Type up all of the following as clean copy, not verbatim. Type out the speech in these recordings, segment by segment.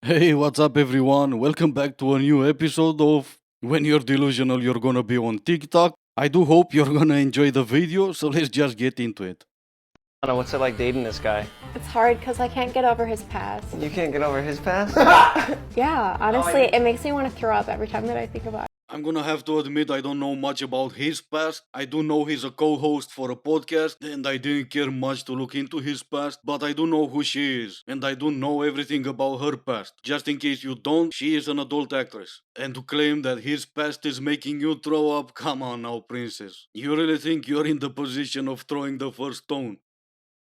Hey, what's up, everyone? Welcome back to a new episode of When You're Delusional, You're Gonna Be on TikTok. I do hope you're gonna enjoy the video, so let's just get into it. Anna, what's it like dating this guy? It's hard because I can't get over his past. You can't get over his past? Yeah, honestly, it makes me want to throw up every time that I think about it. I'm gonna have to admit I don't know much about his past. I do know he's a co-host for a podcast, and I didn't care much to look into his past, but I do know who she is, and I do know everything about her past. Just in case you don't, she is an adult actress. And to claim that his past is making you throw up, come on now, princess. You really think you're in the position of throwing the first stone?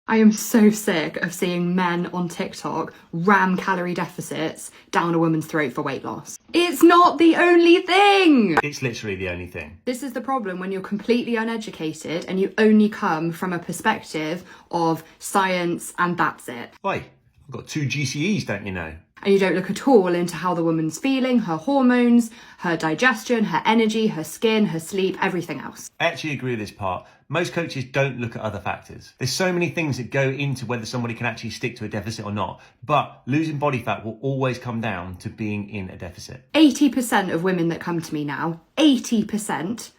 I am so sick of seeing men on TikTok ram calorie deficits down a woman's throat for weight loss. It's not the only thing! It's literally the only thing. This is the problem when you're completely uneducated and you only come from a perspective of science and that's it. Why? I've got 2 GCEs, don't you know? And you don't look at all into how the woman's feeling, her hormones, her digestion, her energy, her skin, her sleep, everything else. I actually agree with this part. Most coaches don't look at other factors. There's so many things that go into whether somebody can actually stick to a deficit or not. But losing body fat will always come down to being in a deficit. 80% of women that come to me now, 80%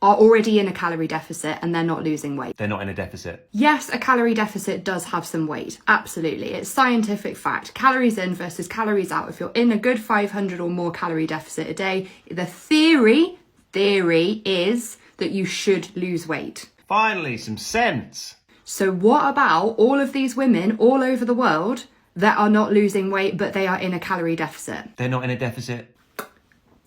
are already in a calorie deficit and they're not losing weight. They're not in a deficit. Yes, a calorie deficit does have some weight. Absolutely. It's scientific fact. Calories in versus calories out. If you're in a good 500 or more calorie deficit a day, the theory is that you should lose weight. Finally, some sense. So what about all of these women all over the world that are not losing weight, but they are in a calorie deficit? They're not in a deficit.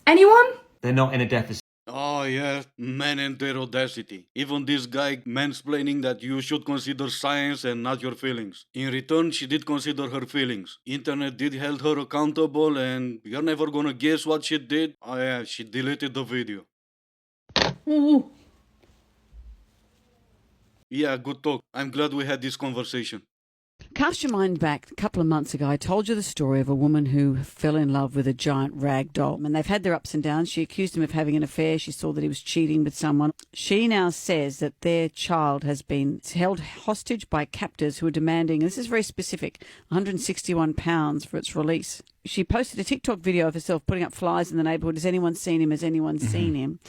Anyone? They're not in a deficit. Oh yeah, man and their audacity. Even this guy mansplaining that you should consider science and not your feelings. In return, she did consider her feelings. Internet did hold her accountable, and you're never gonna guess what she did. Oh yeah, she deleted the video. Yeah, good talk. I'm glad we had this conversation. Cast your mind back a couple of months ago. I told you the story of a woman who fell in love with a giant rag doll, and they've had their ups and downs. She accused him of having an affair. She saw that he was cheating with someone. She now says that their child has been held hostage by captors who are demanding, and this is very specific, £161 for its release. She posted a TikTok video of herself putting up flyers in the neighbourhood. Has anyone seen him? Has anyone seen him?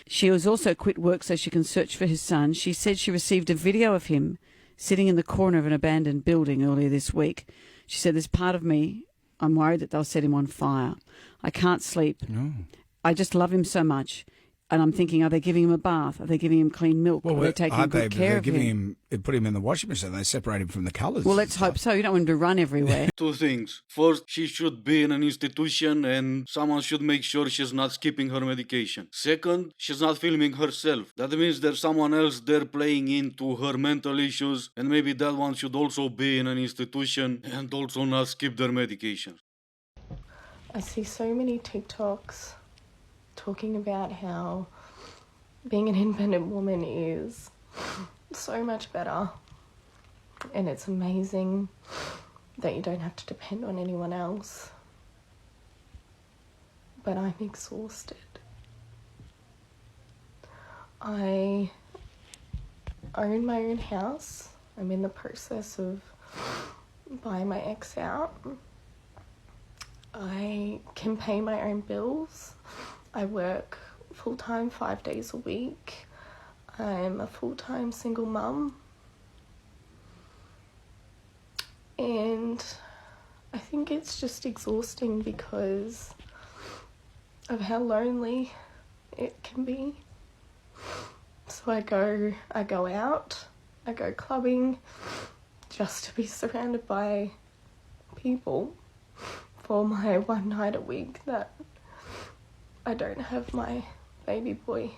She has also quit work so she can search for his son. She said she received a video of him sitting in the corner of an abandoned building earlier this week. She said, there's part of me, I'm worried that they'll set him on fire. I can't sleep. No. I just love him so much. And I'm thinking, are they giving him a bath? Are they giving him clean milk? Are they taking good care of him? They put him in the washing machine. They separate him from the colours. Well, let's hope so. You don't want him to run everywhere. Two things. First, she should be in an institution and someone should make sure she's not skipping her medication. Second, she's not filming herself. That means there's someone else there playing into her mental issues, and maybe that one should also be in an institution and also not skip their medication. I see so many TikToks talking about how being an independent woman is so much better, and it's amazing that you don't have to depend on anyone else. But I'm exhausted. I own my own house. I'm in the process of buying my ex out. I can pay my own bills. I work full-time 5 days a week. I'm a full-time single mum. And I think it's just exhausting because of how lonely it can be. So I go out, I go clubbing just to be surrounded by people for my one night a week that I don't have my baby boy.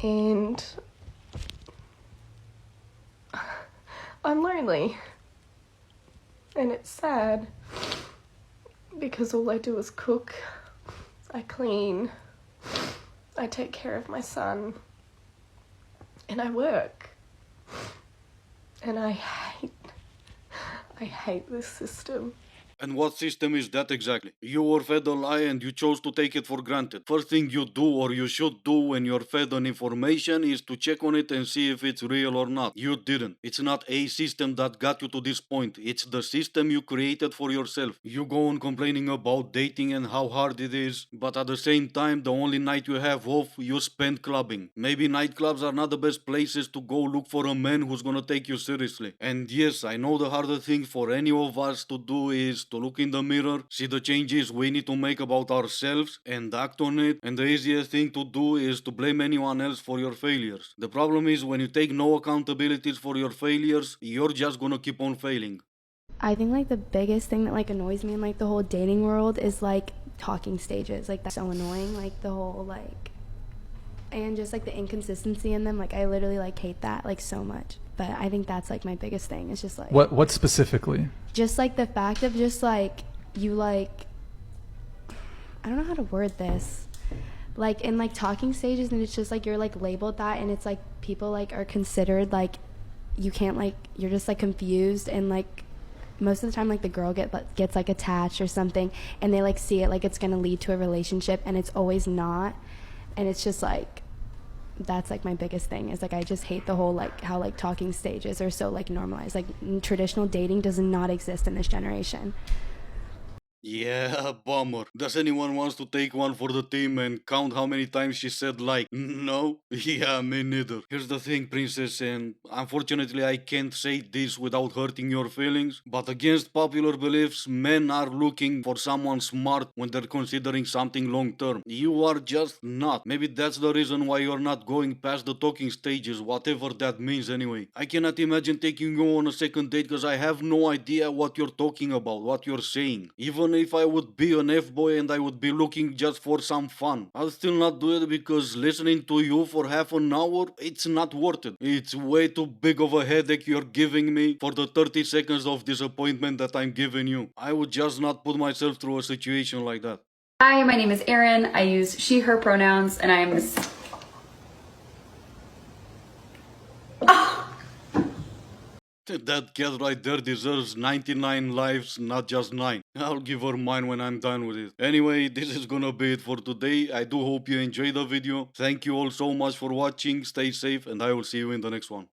And I'm lonely. And it's sad because all I do is cook, I clean, I take care of my son, and I work. And I hate this system. And what system is that exactly? You were fed a lie and you chose to take it for granted. First thing you do or you should do when you're fed an information is to check on it and see if it's real or not. You didn't. It's not a system that got you to this point. It's the system you created for yourself. You go on complaining about dating and how hard it is, but at the same time, the only night you have off, you spend clubbing. Maybe nightclubs are not the best places to go look for a man who's gonna take you seriously. And yes, I know the harder thing for any of us to do is to look in the mirror, see the changes we need to make about ourselves, and act on it. And the easiest thing to do is to blame anyone else for your failures. The problem is when you take no accountabilities for your failures, you're just gonna keep on failing. I think like the biggest thing that like annoys me in like the whole dating world is like talking stages. Like that's so annoying. Like the whole like, and just like the inconsistency in them. Like I literally like hate that like so much. But I think that's like my biggest thing. It's just like what specifically? Just like the fact of just like you like, I don't know how to word this. Like in like talking stages, and it's just like you're like labeled that, and it's like people like are considered like you can't like, you're just like confused, and like most of the time like the girl gets like attached or something, and they like see it like it's gonna lead to a relationship, and it's always not. And it's just like, that's like my biggest thing is like I just hate the whole like how like talking stages are so like normalized. Like traditional dating does not exist in this generation. Yeah, bummer. Does anyone wants to take one for the team and count how many times she said like, no? Yeah, me neither. Here's the thing, princess, and unfortunately I can't say this without hurting your feelings, but against popular beliefs, men are looking for someone smart when they're considering something long term. You are just not. Maybe that's the reason why you're not going past the talking stages, whatever that means anyway. I cannot imagine taking you on a second date because I have no idea what you're talking about, what you're saying. Even if I would be an F-boy and I would be looking just for some fun, I'll still not do it because listening to you for half an hour, it's not worth it. It's way too big of a headache you're giving me for the 30 seconds of disappointment that I'm giving you. I would just not put myself through a situation like that. Hi, my name is Erin. I use she, her pronouns, and I'm That cat right there deserves 99 lives, not just 9. I'll give her mine when I'm done with it. Anyway, this is gonna be it for today. I do hope you enjoyed the video. Thank you all so much for watching. Stay safe and I will see you in the next one.